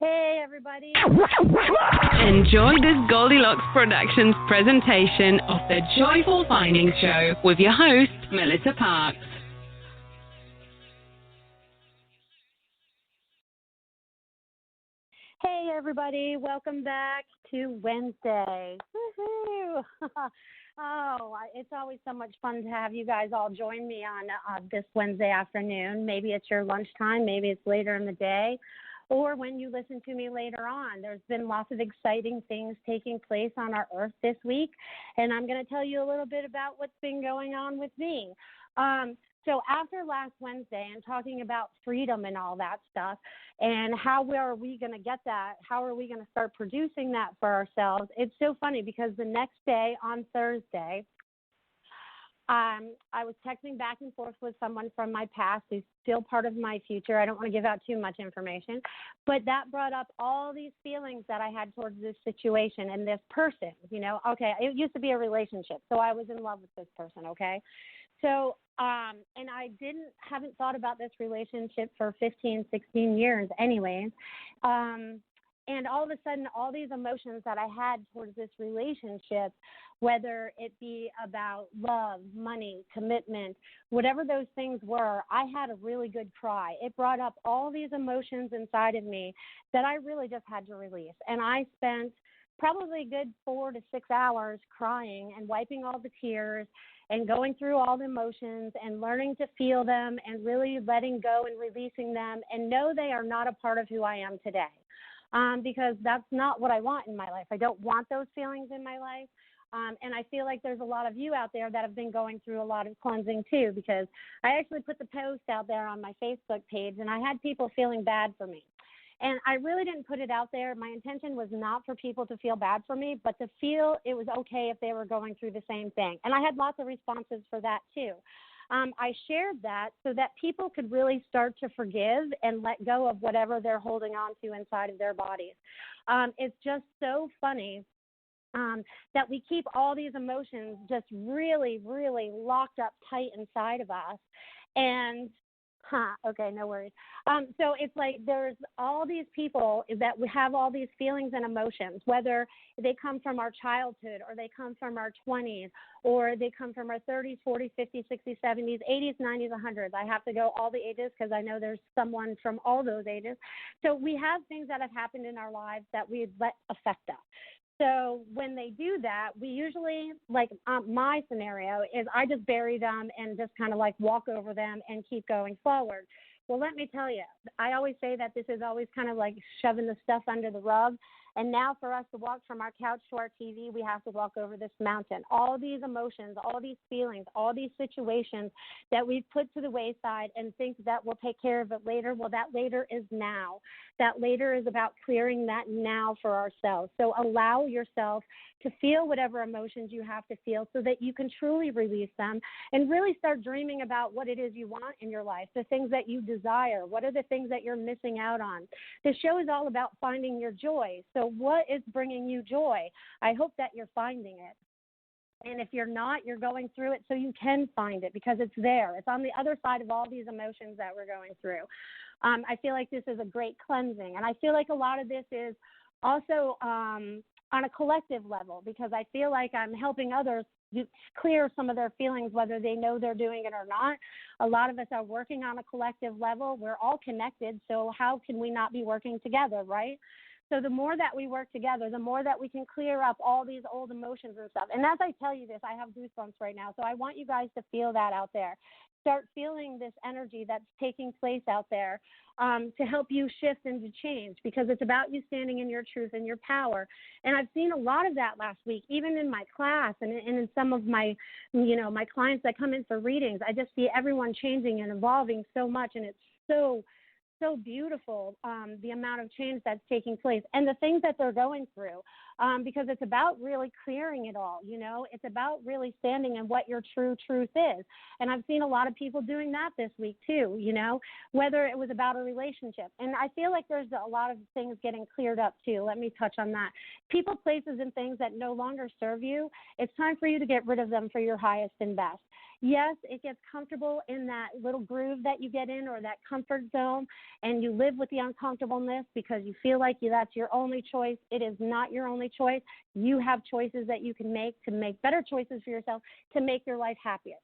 Hey, everybody. Enjoy this Goldilocks Productions presentation of the Joyful Finding Show with your host, Melissa Parks. Hey, everybody. Welcome back to Wednesday. Woohoo! It's always so much fun to have you guys all join me on this Wednesday afternoon. Maybe it's your lunchtime. Maybe it's later in the day. Or when you listen to me later on. There's been lots of exciting things taking place on our earth this week, and I'm going to tell you a little bit about what's been going on with me. So after last Wednesday and talking about freedom and all that stuff and how are we going to get that, how are we going to start producing that for ourselves, it's so funny because the next day on Thursday, I was texting back and forth with someone from my past who's still part of my future. I don't want to give out too much information, but that brought up all these feelings that I had towards this situation and this person, Okay, it used to be a relationship, so I was in love with this person, okay? So, and I haven't thought about this relationship for 15, 16 years anyways. And all of a sudden, all these emotions that I had towards this relationship, whether it be about love, money, commitment, whatever those things were, I had a really good cry. It brought up all these emotions inside of me that I really just had to release. And I spent probably a good 4 to 6 hours crying and wiping all the tears and going through all the emotions and learning to feel them and really letting go and releasing them and know they are not a part of who I am today. Because that's not what I want in my life. I don't want those feelings in my life. And I feel like there's a lot of you out there that have been going through a lot of cleansing too, because I actually put the post out there on my Facebook page and I had people feeling bad for me. And I really didn't put it out there. My intention was not for people to feel bad for me, but to feel it was okay if they were going through the same thing. And I had lots of responses for that too. I shared that so that people could really start to forgive and let go of whatever they're holding on to inside of their bodies. It's just so funny that we keep all these emotions just really, really locked up tight inside of us. And okay, no worries. So it's like there's all these people that we have all these feelings and emotions, whether they come from our childhood or they come from our 20s or they come from our 30s, 40s, 50s, 60s, 70s, 80s, 90s, 100s. I have to go all the ages because I know there's someone from all those ages. So we have things that have happened in our lives that we let affect us. So when they do that, we usually, like my scenario is I just bury them and just kind of like walk over them and keep going forward. Well, let me tell you, I always say that this is always kind of like shoving the stuff under the rug. And now for us to walk from our couch to our TV, we have to walk over this mountain. All these emotions, all these feelings, all these situations that we've put to the wayside and think that we'll take care of it later. Well, that later is now. That later is about clearing that now for ourselves. So allow yourself to feel whatever emotions you have to feel so that you can truly release them and really start dreaming about what it is you want in your life, the things that you desire. What are the things that you're missing out on? The show is all about finding your joy. So what is bringing you joy? I hope that you're finding it. And if you're not, you're going through it so you can find it because it's there. It's on the other side of all these emotions that we're going through. I feel like this is a great cleansing. And I feel like a lot of this is also on a collective level because I feel like I'm helping others clear some of their feelings, whether they know they're doing it or not. A lot of us are working on a collective level. We're all connected, so how can we not be working together, right? So the more that we work together, the more that we can clear up all these old emotions and stuff. And as I tell you this, I have goosebumps right now. So I want you guys to feel that out there. Start feeling this energy that's taking place out there to help you shift and to change because it's about you standing in your truth and your power. And I've seen a lot of that last week, even in my class and in some of my, my clients that come in for readings. I just see everyone changing and evolving so much, and it's so beautiful, the amount of change that's taking place and the things that they're going through because it's about really clearing it all, It's about really standing in what your true truth is. And I've seen a lot of people doing that this week too, whether it was about a relationship. And I feel like there's a lot of things getting cleared up too. Let me touch on that. People, places, and things that no longer serve you, it's time for you to get rid of them for your highest and best. Yes, it gets comfortable in that little groove that you get in, or that comfort zone, and you live with the uncomfortableness because you feel like that's your only choice. It is not your only choice. You have choices that you can make to make better choices for yourself, to make your life happier.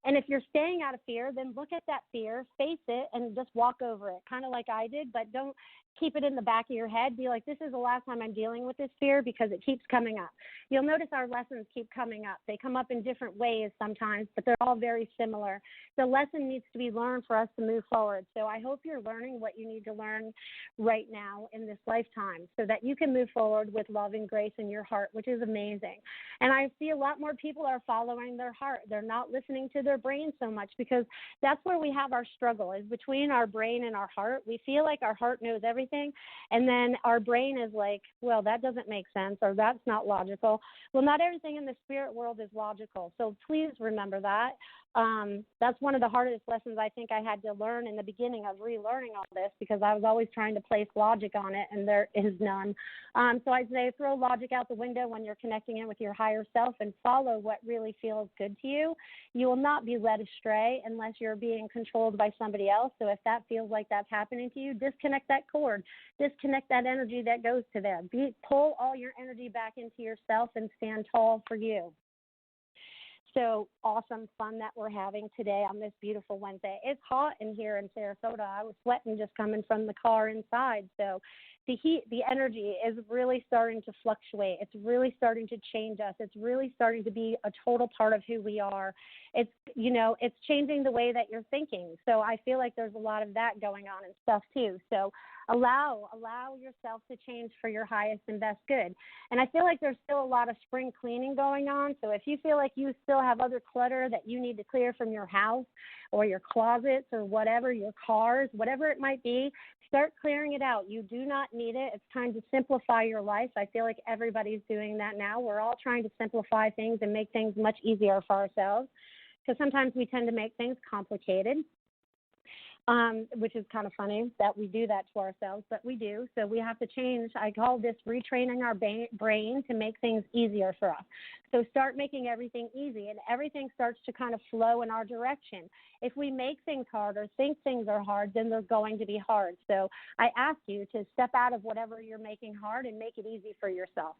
And if you're staying out of fear, then look at that fear, face it, and just walk over it, kind of like I did, but don't keep it in the back of your head. Be like, this is the last time I'm dealing with this fear, because it keeps coming up. You'll notice our lessons keep coming up. They come up in different ways sometimes, but they're all very similar. The lesson needs to be learned for us to move forward. So I hope you're learning what you need to learn right now in this lifetime, so that you can move forward with love and grace in your heart, which is amazing. And I see a lot more people are following their heart. They're not listening to their brain so much, because that's where we have our struggle, is between our brain and our heart. We feel like our heart knows everything, and then our brain is like, well, that doesn't make sense, or that's not logical. Well, not everything in the spirit world is logical, so please remember that. That's one of the hardest lessons I think I had to learn in the beginning of relearning all this, because I was always trying to place logic on it, and there is none. So I'd say throw logic out the window when you're connecting in with your higher self, and follow what really feels good to you. You will not be led astray unless you're being controlled by somebody else. So if that feels like that's happening to you, disconnect that cord, disconnect that energy that goes to them. Pull all your energy back into yourself and stand tall for you. So awesome fun that we're having today on this beautiful Wednesday. It's hot in here in Sarasota. I was sweating just coming from the car inside. So the heat, the energy is really starting to fluctuate. It's really starting to change us. It's really starting to be a total part of who we are. It's, it's changing the way that you're thinking. So I feel like there's a lot of that going on and stuff too. So allow yourself to change for your highest and best good. And I feel like there's still a lot of spring cleaning going on. So if you feel like you still have other clutter that you need to clear from your house or your closets or whatever, your cars, whatever it might be, start clearing it out. You do not need it. It's time to simplify your life. I feel like everybody's doing that now. We're all trying to simplify things and make things much easier for ourselves, because sometimes we tend to make things complicated. Which is kind of funny that we do that to ourselves, but we do. So we have to change. I call this retraining our brain to make things easier for us. So start making everything easy, and everything starts to kind of flow in our direction. If we make things hard or think things are hard, then they're going to be hard. So I ask you to step out of whatever you're making hard and make it easy for yourself.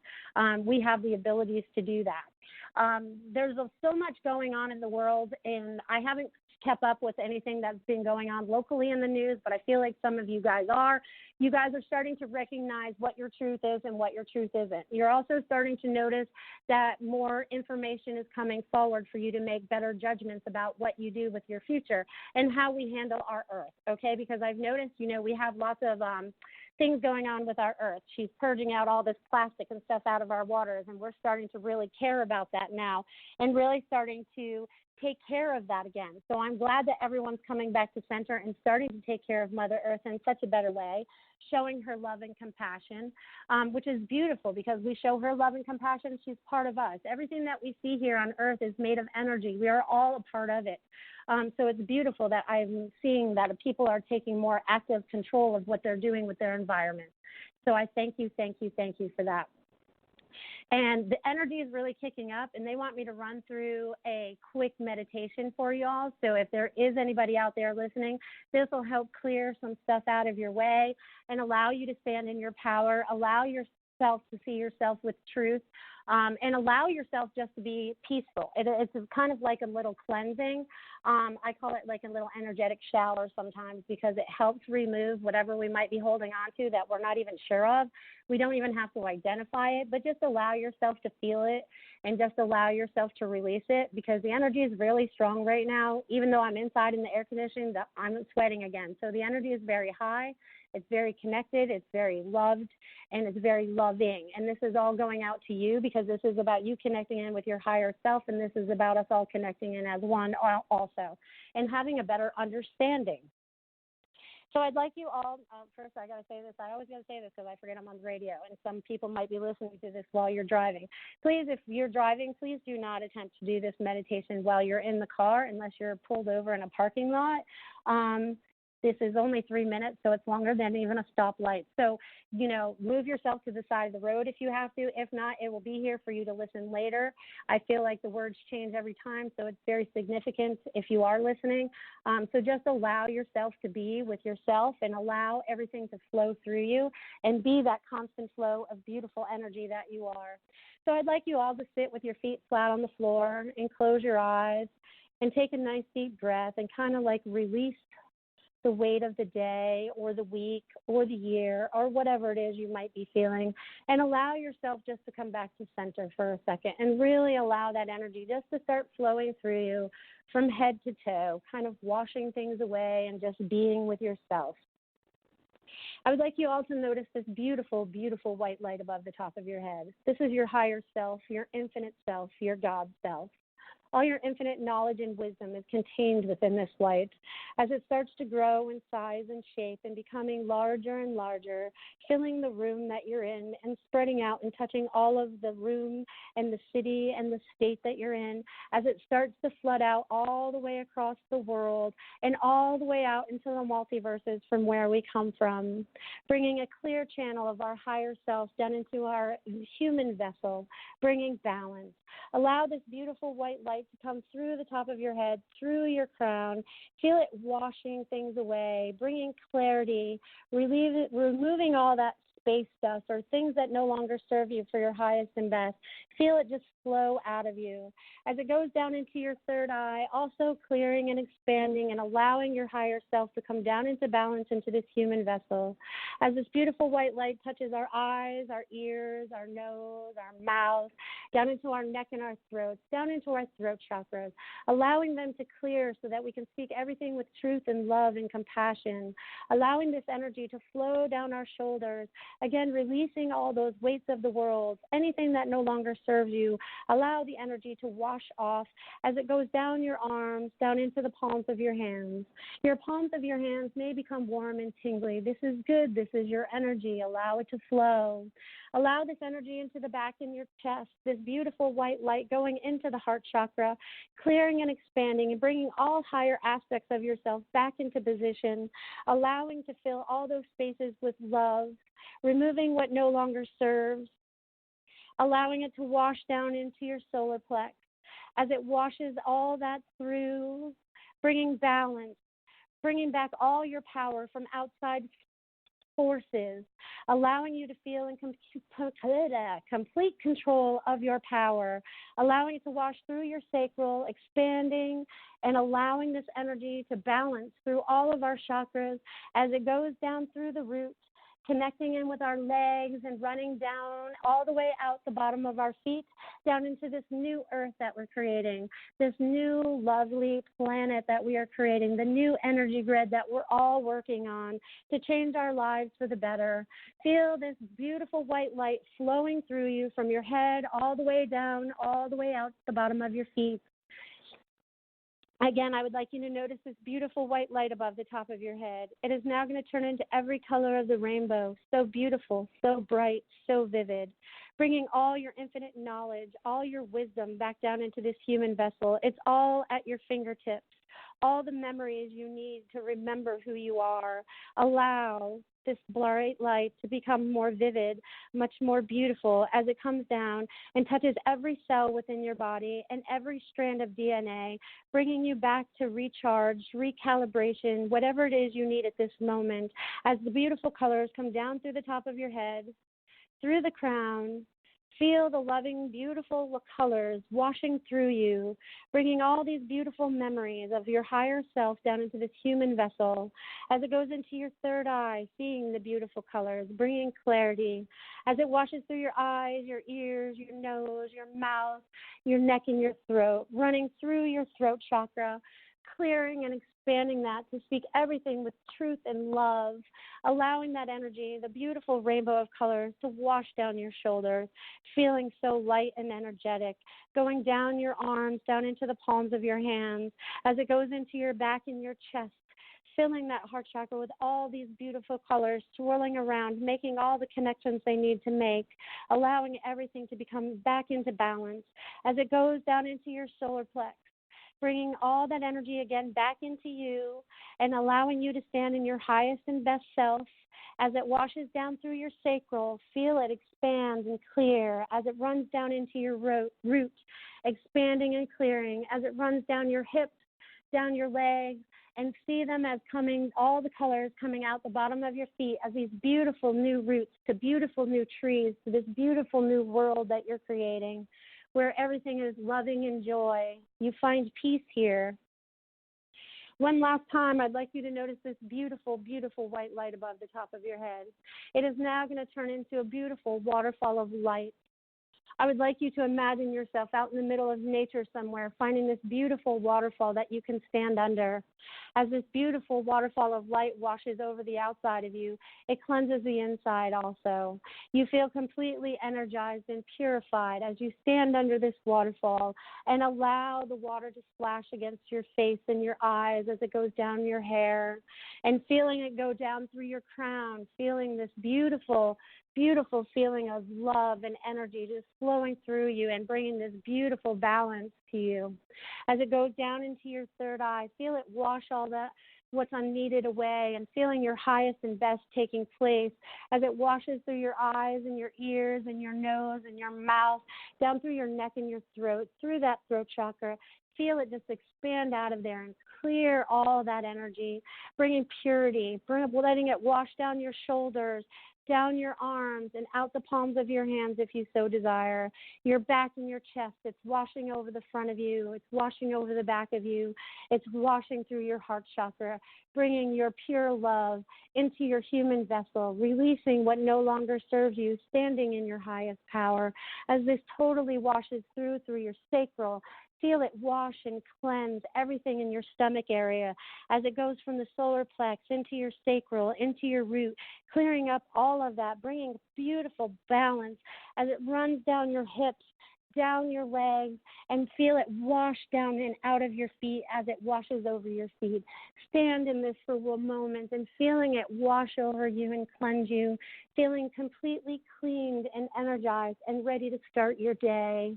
We have the abilities to do that. There's so much going on in the world, and I haven't kept up with anything that's been going on locally in the news, but I feel like some of you guys are. You guys are starting to recognize what your truth is and what your truth isn't. You're also starting to notice that more information is coming forward for you to make better judgments about what you do with your future and how we handle our earth, okay? Because I've noticed, we have lots of things going on with our earth. She's purging out all this plastic and stuff out of our waters, and we're starting to really care about that now and really starting to take care of that again. So I'm glad that everyone's coming back to center and starting to take care of Mother Earth in such a better way, showing her love and compassion, which is beautiful because we show her love and compassion. She's part of us. Everything that we see here on Earth is made of energy. We are all a part of it. So it's beautiful that I'm seeing that people are taking more active control of what they're doing with their environment. So I thank you for that. And the energy is really kicking up, and they want me to run through a quick meditation for you all. So if there is anybody out there listening, this will help clear some stuff out of your way and allow you to stand in your power, allow yourself to see yourself with truth, and allow yourself just to be peaceful. It's kind of like a little cleansing. I call it like a little energetic shower sometimes because it helps remove whatever we might be holding on to that we're not even sure of. We don't even have to identify it, but just allow yourself to feel it and just allow yourself to release it because the energy is really strong right now. Even though I'm inside in the air conditioning, I'm sweating again. So the energy is very high. It's very connected, it's very loved, and it's very loving. And this is all going out to you because this is about you connecting in with your higher self, and this is about us all connecting in as one also, and having a better understanding. So I'd like you all, first I got to say this, I always got to say this because I forget I'm on the radio, and some people might be listening to this while you're driving. Please, if you're driving, please do not attempt to do this meditation while you're in the car unless you're pulled over in a parking lot. This is only 3 minutes, so it's longer than even a stoplight. So, move yourself to the side of the road if you have to. If not, it will be here for you to listen later. I feel like the words change every time, so it's very significant if you are listening. So just allow yourself to be with yourself and allow everything to flow through you and be that constant flow of beautiful energy that you are. So I'd like you all to sit with your feet flat on the floor and close your eyes and take a nice deep breath and kind of like release the weight of the day or the week or the year or whatever it is you might be feeling, and allow yourself just to come back to center for a second and really allow that energy just to start flowing through you from head to toe, kind of washing things away and just being with yourself. I would like you all to notice this beautiful, beautiful white light above the top of your head. This is your higher self, your infinite self, your God self. All your infinite knowledge and wisdom is contained within this light. As it starts to grow in size and shape and becoming larger and larger, filling the room that you're in and spreading out and touching all of the room and the city and the state that you're in, as it starts to flood out all the way across the world and all the way out into the multiverses from where we come from, bringing a clear channel of our higher self down into our human vessel, bringing balance. Allow this beautiful white light to come through the top of your head, through your crown. Feel it washing things away, bringing clarity, removing all that space dust or things that no longer serve you for your highest and best. Feel it just flow out of you. As it goes down into your third eye, also clearing and expanding and allowing your higher self to come down into balance into this human vessel. As this beautiful white light touches our eyes, our ears, our nose, our mouth, down into our neck and our throats, down into our throat chakras, allowing them to clear so that we can speak everything with truth and love and compassion, allowing this energy to flow down our shoulders, again, releasing all those weights of the world, anything that no longer serves you. Allow the energy to wash off as it goes down your arms, down into the palms of your hands. Your palms of your hands may become warm and tingly. This is good. This is your energy. Allow it to flow. Allow this energy into the back in your chest, this beautiful white light going into the heart chakra, clearing and expanding and bringing all higher aspects of yourself back into position, allowing to fill all those spaces with love, removing what no longer serves, allowing it to wash down into your solar plex. As it washes all that through, bringing balance, bringing back all your power from outside forces, allowing you to feel in complete control of your power, allowing it to wash through your sacral, expanding and allowing this energy to balance through all of our chakras as it goes down through the roots, connecting in with our legs and running down all the way out the bottom of our feet, down into this new earth that we're creating, this new lovely planet that we are creating, the new energy grid that we're all working on to change our lives for the better. Feel this beautiful white light flowing through you from your head all the way down, all the way out the bottom of your feet. Again, I would like you to notice this beautiful white light above the top of your head. It is now going to turn into every color of the rainbow, so beautiful, so bright, so vivid, bringing all your infinite knowledge, all your wisdom back down into this human vessel. It's all at your fingertips, all the memories you need to remember who you are. Allow this bright light to become more vivid, much more beautiful as it comes down and touches every cell within your body and every strand of DNA, bringing you back to recharge, recalibration, whatever it is you need at this moment, as the beautiful colors come down through the top of your head, through the crown. Feel the loving, beautiful colors washing through you, bringing all these beautiful memories of your higher self down into this human vessel. As it goes into your third eye, seeing the beautiful colors, bringing clarity. As it washes through your eyes, your ears, your nose, your mouth, your neck, and your throat, running through your throat chakra, clearing and expanding that to speak everything with truth and love, allowing that energy, the beautiful rainbow of colors, to wash down your shoulders, feeling so light and energetic, going down your arms, down into the palms of your hands, as it goes into your back and your chest, filling that heart chakra with all these beautiful colors, swirling around, making all the connections they need to make, allowing everything to become back into balance as it goes down into your solar plex, bringing all that energy again back into you and allowing you to stand in your highest and best self. As it washes down through your sacral, feel it expand and clear. As it runs down into your root, expanding and clearing. As it runs down your hips, down your legs, and see them as coming, all the colors coming out the bottom of your feet as these beautiful new roots to beautiful new trees, to this beautiful new world that you're creating, where everything is loving and joy. You find peace here. One last time, I'd like you to notice this beautiful, beautiful white light above the top of your head. It is now going to turn into a beautiful waterfall of light. I would like you to imagine yourself out in the middle of nature somewhere, finding this beautiful waterfall that you can stand under. As this beautiful waterfall of light washes over the outside of you, it cleanses the inside also. You feel completely energized and purified as you stand under this waterfall and allow the water to splash against your face and your eyes as it goes down your hair, and feeling it go down through your crown, feeling this beautiful, beautiful feeling of love and energy just flowing through you and bringing this beautiful balance to you. As it goes down into your third eye, feel it wash all that what's unneeded away, and feeling your highest and best taking place as it washes through your eyes and your ears and your nose and your mouth, down through your neck and your throat, through that throat chakra. Feel it just expand out of there and clear all that energy, bringing purity, letting it wash down your shoulders, down your arms, and out the palms of your hands if you so desire. Your back and your chest, it's washing over the front of you. It's washing over the back of you. It's washing through your heart chakra, bringing your pure love into your human vessel, releasing what no longer serves you, standing in your highest power. As this totally washes through your sacral, feel it wash and cleanse everything in your stomach area as it goes from the solar plex into your sacral, into your root, clearing up all of that, bringing beautiful balance as it runs down your hips, down your legs, and feel it wash down and out of your feet as it washes over your feet. Stand in this for a moment and feeling it wash over you and cleanse you, feeling completely cleaned and energized and ready to start your day.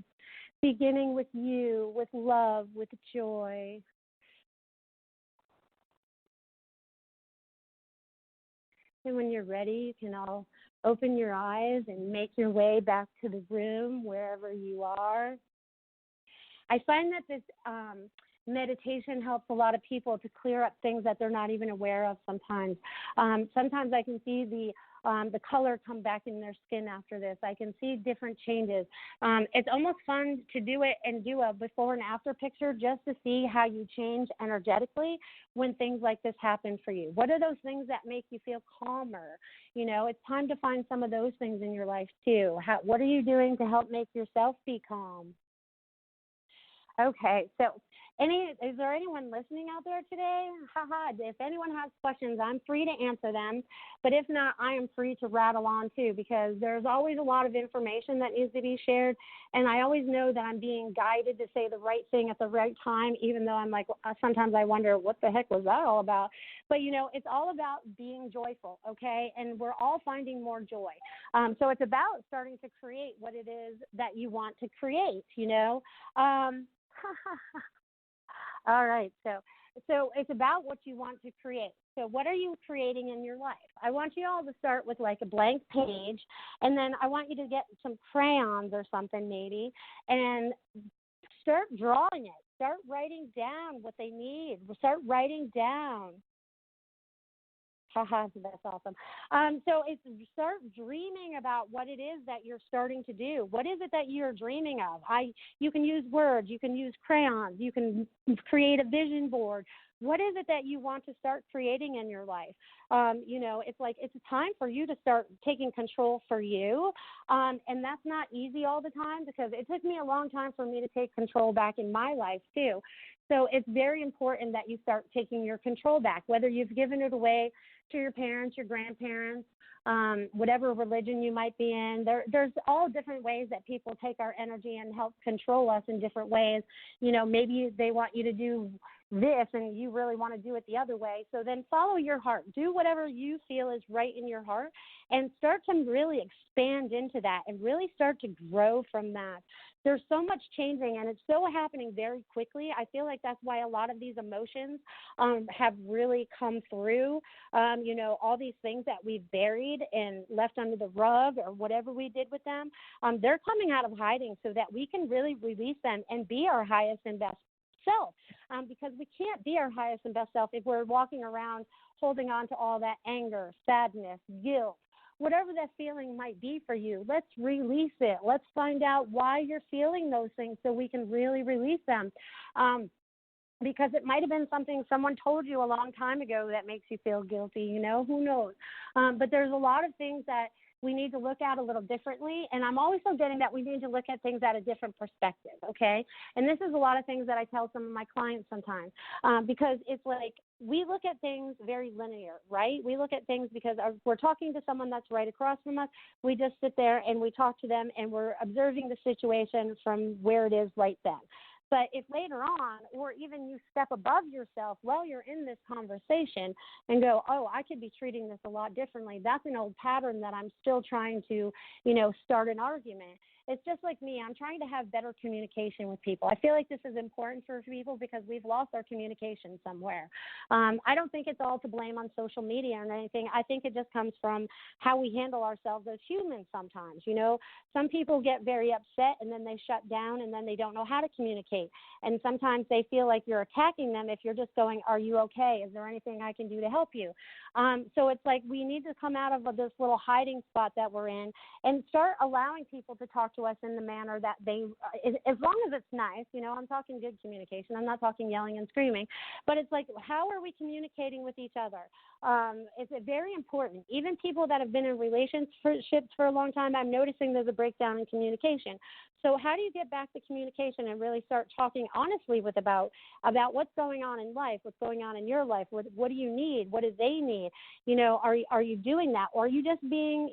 Beginning with you, with love, with joy. And when you're ready, you can all open your eyes and make your way back to the room, wherever you are. I find that this meditation helps a lot of people to clear up things that they're not even aware of sometimes. Sometimes I can see the color come back in their skin after this. I can see different changes. It's almost fun to do it and do a before and after picture just to see how you change energetically when things like this happen for you. What are those things that make you feel calmer? You know, it's time to find some of those things in your life too. What are you doing to help make yourself be calm? Okay, so is there anyone listening out there today? If anyone has questions, I'm free to answer them. But if not, I am free to rattle on too, because there's always a lot of information that needs to be shared. And I always know that I'm being guided to say the right thing at the right time, even though I'm like, sometimes I wonder, what the heck was that all about? But, you know, it's all about being joyful, okay? And we're all finding more joy. So it's about starting to create what it is that you want to create, you know? All right, so it's about what you want to create. So what are you creating in your life? I want you all to start with like a blank page, and then I want you to get some crayons or something maybe, and start drawing it. Start writing down what they need. Start writing down. That's awesome. So it's start dreaming about what it is that you're starting to do. What is it that you're dreaming of? You can use words. You can use crayons. You can create a vision board. What is it that you want to start creating in your life? You know, it's like it's time for you to start taking control for you. And that's not easy all the time, because it took me a long time for me to take control back in my life too. So it's very important that you start taking your control back, whether you've given it away to your parents, your grandparents, whatever religion you might be in. There's all different ways that people take our energy and help control us in different ways. You know, maybe they want you to do this and you really want to do it the other way. So then follow your heart. Do whatever you feel is right in your heart and start to really expand into that and really start to grow from that. There's so much changing, and it's so happening very quickly. I feel like that's why a lot of these emotions have really come through. All these things that we've buried and left under the rug or whatever we did with them, they're coming out of hiding so that we can really release them and be our highest and best self, because we can't be our highest and best self if we're walking around holding on to all that anger, sadness, guilt, whatever that feeling might be for you. Let's release it. Let's find out why you're feeling those things so we can really release them. Because it might have been something someone told you a long time ago that makes you feel guilty, who knows? But there's a lot of things that we need to look at a little differently. And I'm also getting that we need to look at things at a different perspective, okay? And this is a lot of things that I tell some of my clients sometimes, because it's like we look at things very linear, right? We look at things because we're talking to someone that's right across from us. We just sit there and we talk to them and we're observing the situation from where it is right then. But if later on, or even you step above yourself while you're in this conversation and go, oh, I could be treating this a lot differently, that's an old pattern that I'm still trying to, start an argument. It's just like me. I'm trying to have better communication with people. I feel like this is important for people because we've lost our communication somewhere. I don't think it's all to blame on social media or anything. I think it just comes from how we handle ourselves as humans sometimes. Some people get very upset and then they shut down and then they don't know how to communicate. And sometimes they feel like you're attacking them if you're just going, are you okay? Is there anything I can do to help you? So it's like we need to come out of this little hiding spot that we're in and start allowing people to talk to us in the manner that they, as long as it's nice, I'm talking good communication. I'm not talking yelling and screaming, but it's like, how are we communicating with each other? It's very important. Even people that have been in relationships for a long time, I'm noticing there's a breakdown in communication. So how do you get back to communication and really start talking honestly about what's going on in life, what's going on in your life, what do you need, what do they need? Are you doing that? Or are you just being,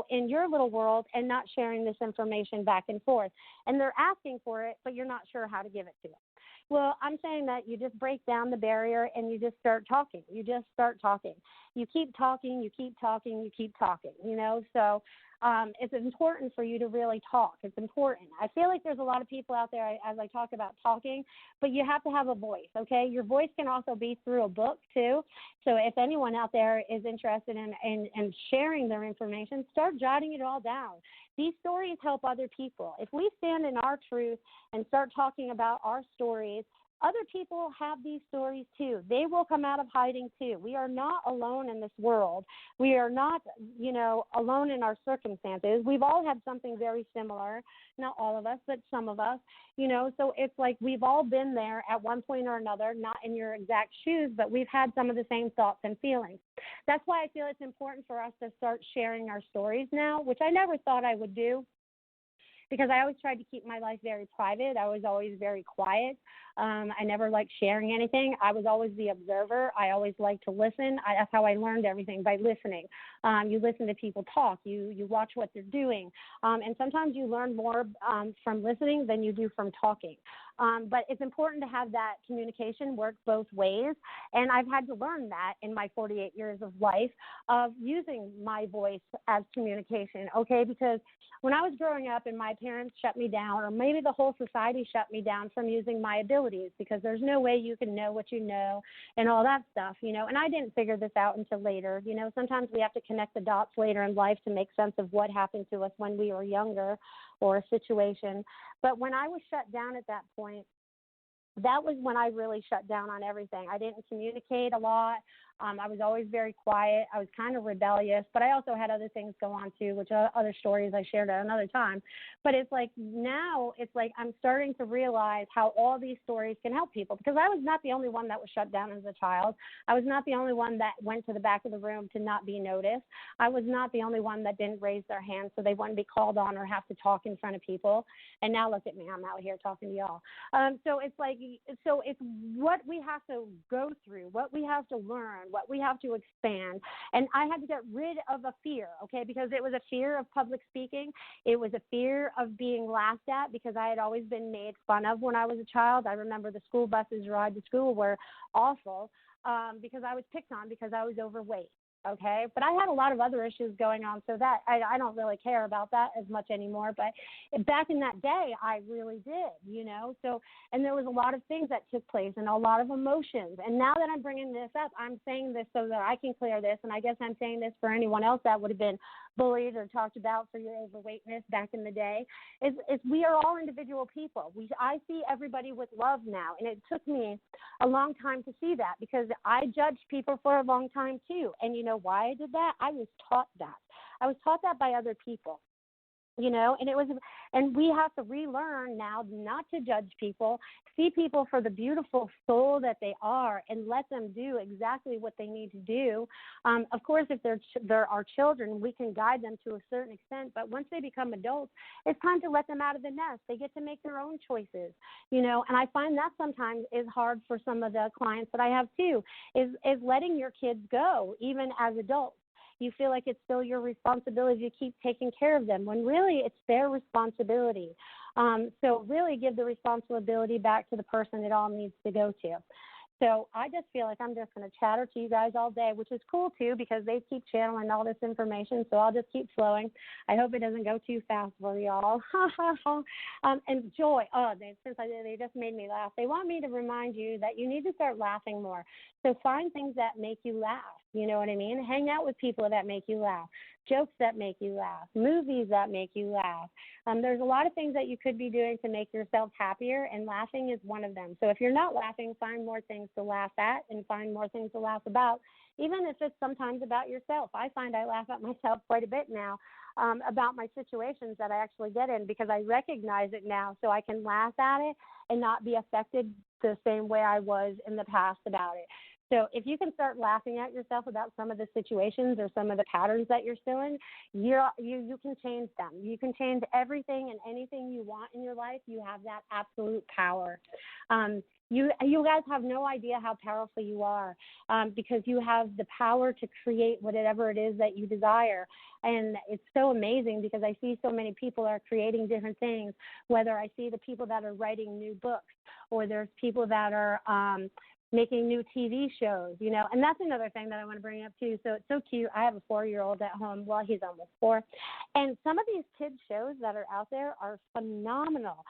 in your little world and not sharing this information back and forth? And they're asking for it, but you're not sure how to give it to them. Well, I'm saying that you just break down the barrier and you just start talking. You just start talking. You keep talking, you keep talking, you keep talking, So it's important for you to really talk. It's important. I feel like there's a lot of people out there, as I talk about talking, but you have to have a voice, okay? Your voice can also be through a book, too. So if anyone out there is interested in sharing their information, start jotting it all down. These stories help other people. If we stand in our truth and start talking about our stories, other people have these stories too. They will come out of hiding too. We are not alone in this world. We are not, alone in our circumstances. We've all had something very similar. Not all of us, but some of us, so it's like we've all been there at one point or another, not in your exact shoes, but we've had some of the same thoughts and feelings. That's why I feel it's important for us to start sharing our stories now, which I never thought I would do, because I always tried to keep my life very private. I was always very quiet. I never liked sharing anything. I was always the observer. I always liked to listen. That's how I learned everything, by listening. You listen to people talk. You watch what they're doing. And sometimes you learn more from listening than you do from talking. But it's important to have that communication work both ways. And I've had to learn that in my 48 years of life of using my voice as communication, okay? Because when I was growing up and my parents shut me down, or maybe the whole society shut me down from using my abilities, because there's no way you can know what you know and all that stuff, and I didn't figure this out until later. Sometimes we have to connect the dots later in life to make sense of what happened to us when we were younger or a situation. But when I was shut down at that point, that was when I really shut down on everything. I didn't communicate a lot. I was always very quiet. I was kind of rebellious, but I also had other things go on too, which are other stories I shared at another time. But it's like now it's like I'm starting to realize how all these stories can help people, because I was not the only one that was shut down as a child. I was not the only one that went to the back of the room to not be noticed. I was not the only one that didn't raise their hand so they wouldn't be called on or have to talk in front of people. And now look at me, I'm out here talking to y'all. So it's like, so it's what we have to go through, what we have to learn, what we have to expand. And I had to get rid of a fear, okay, because it was a fear of public speaking. It was a fear of being laughed at because I had always been made fun of when I was a child. I remember the school buses ride to school were awful because I was picked on because I was overweight. Okay, but I had a lot of other issues going on, so that I don't really care about that as much anymore. But back in that day, I really did, you know. So, and there was a lot of things that took place and a lot of emotions. And now that I'm bringing this up, I'm saying this so that I can clear this. And I guess I'm saying this for anyone else that would have been bullied or talked about for your overweightness back in the day. Is we are all individual people. I see everybody with love now, and it took me a long time to see that because I judged people for a long time too. And you know why I did that? I was taught that. I was taught that by other people, you know, and we have to relearn now not to judge people, see people for the beautiful soul that they are, and let them do exactly what they need to do. Of course, if they're our children, we can guide them to a certain extent, but once they become adults, it's time to let them out of the nest. They get to make their own choices, you know, and I find that sometimes is hard for some of the clients that I have too, is letting your kids go, even as adults. You feel like it's still your responsibility to keep taking care of them when really it's their responsibility. So really give the responsibility back to the person it all needs to go to. So I just feel like I'm just going to chatter to you guys all day, which is cool too because they keep channeling all this information. So I'll just keep flowing. I hope it doesn't go too fast for y'all. And Joy, they just made me laugh. They want me to remind you that you need to start laughing more. So find things that make you laugh. You know what I mean? Hang out with people that make you laugh, jokes that make you laugh, movies that make you laugh. There's a lot of things that you could be doing to make yourself happier, and laughing is one of them. So if you're not laughing, find more things to laugh at and find more things to laugh about, even if it's sometimes about yourself. I find I laugh at myself quite a bit now about my situations that I actually get in because I recognize it now, so I can laugh at it and not be affected the same way I was in the past about it. So if you can start laughing at yourself about some of the situations or some of the patterns that you're still in, you can change them. You can change everything and anything you want in your life. You have that absolute power. You guys have no idea how powerful you are because you have the power to create whatever it is that you desire. And it's so amazing because I see so many people are creating different things, whether I see the people that are writing new books or there's people that are making new TV shows, you know, and that's another thing that I want to bring up too. So it's so cute. I have a 4-year-old at home. Well, he's almost 4. And some of these kids shows that are out there are phenomenal.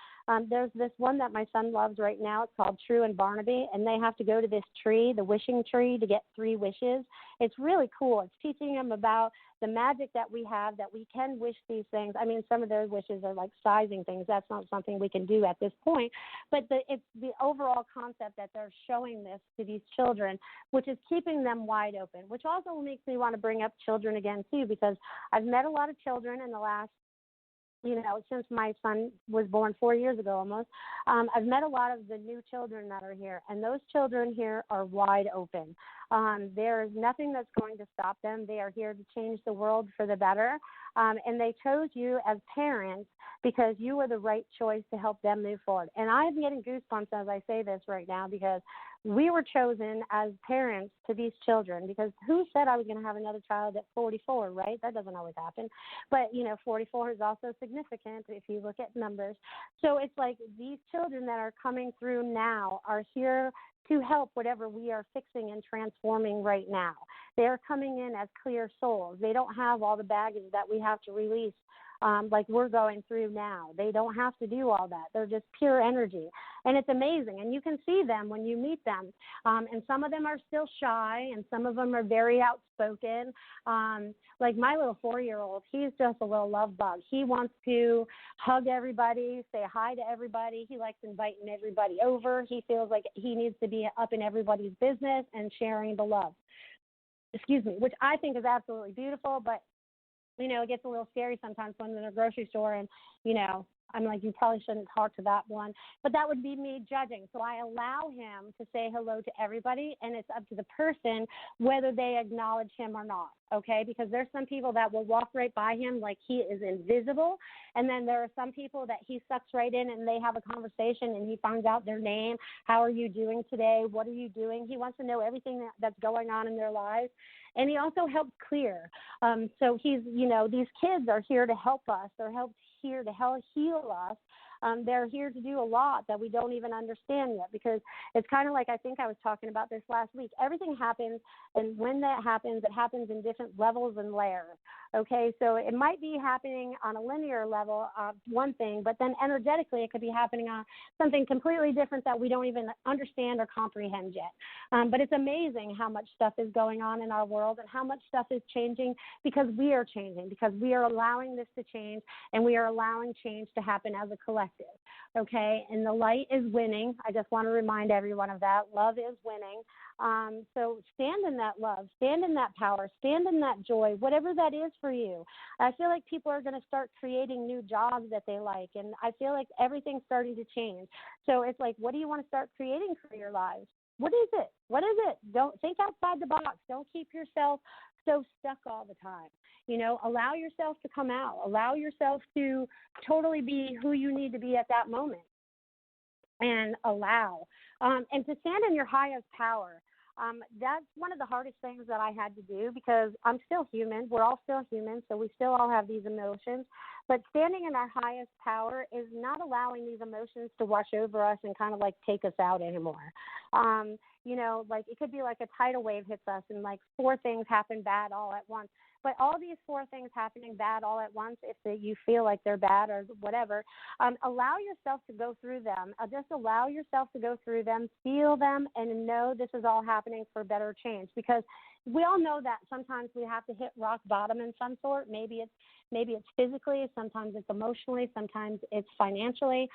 There's this one that my son loves right now. It's called True and Barnaby, and they have to go to this tree, the wishing tree, to get 3 wishes. It's really cool. It's teaching them about the magic that we have, that we can wish these things. I mean, some of those wishes are like sizing things. That's not something we can do at this point. But it's the overall concept that they're showing this to these children, which is keeping them wide open, which also makes me want to bring up children again, too, because I've met a lot of children in the last, you know, since my son was born 4 years ago almost. I've met a lot of the new children that are here, and those children here are wide open. There is nothing that's going to stop them. They are here to change the world for the better, and they chose you as parents because you were the right choice to help them move forward. And I'm getting goosebumps as I say this right now because we were chosen as parents to these children because who said I was going to have another child at 44, right? That doesn't always happen. But, you know, 44 is also significant if you look at numbers. So it's like these children that are coming through now are here to help whatever we are fixing and transforming right now. They are coming in as clear souls. They don't have all the baggage that we have to release like we're going through now. They don't have to do all that. They're just pure energy. And it's amazing. And you can see them when you meet them. And some of them are still shy, and some of them are very outspoken. Like my little 4-year-old, he's just a little love bug. He wants to hug everybody, say hi to everybody. He likes inviting everybody over. He feels like he needs to be up in everybody's business and sharing the love. Excuse me, which I think is absolutely beautiful, but you know, it gets a little scary sometimes when we're in a grocery store and, you know, I'm like, you probably shouldn't talk to that one. But that would be me judging. So I allow him to say hello to everybody, and it's up to the person whether they acknowledge him or not, okay? Because there's some people that will walk right by him like he is invisible, and then there are some people that he sucks right in and they have a conversation and he finds out their name. How are you doing today? What are you doing? He wants to know everything that's going on in their lives. And he also helps clear. So he's, these kids are here to help us. They're here to help heal us. They're here to do a lot that we don't even understand yet, because it's kind of like, I think I was talking about this last week. Everything happens, and when that happens, it happens in different levels and layers. Okay, so it might be happening on a linear level, one thing, but then energetically it could be happening on something completely different that we don't even understand or comprehend yet. But it's amazing how much stuff is going on in our world and how much stuff is changing because we are changing, because we are allowing this to change, and we are allowing change to happen as a collective. Okay, and the light is winning. I just want to remind everyone of that. Love is winning. So stand in that love, stand in that power, stand in that joy, whatever that is for you. I feel like people are going to start creating new jobs that they like, and I feel like everything's starting to change. So it's like, what do you want to start creating for your lives? What is it? What is it? Don't think outside the box. Don't keep yourself so stuck all the time. Allow yourself to come out. Allow yourself to totally be who you need to be at that moment. And allow. And to stand in your highest power. That's one of the hardest things that I had to do, because I'm still human. We're all still human, so we still all have these emotions. But standing in our highest power is not allowing these emotions to wash over us and kind of like take us out anymore. Like it could be like a tidal wave hits us and like 4 things happen bad all at once. But all these 4 things happening bad all at once, if you feel like they're bad or whatever, allow yourself to go through them. Just allow yourself to go through them, feel them, and know this is all happening for better change. Because we all know that sometimes we have to hit rock bottom in some sort. Maybe it's physically, sometimes it's emotionally, sometimes it's financially.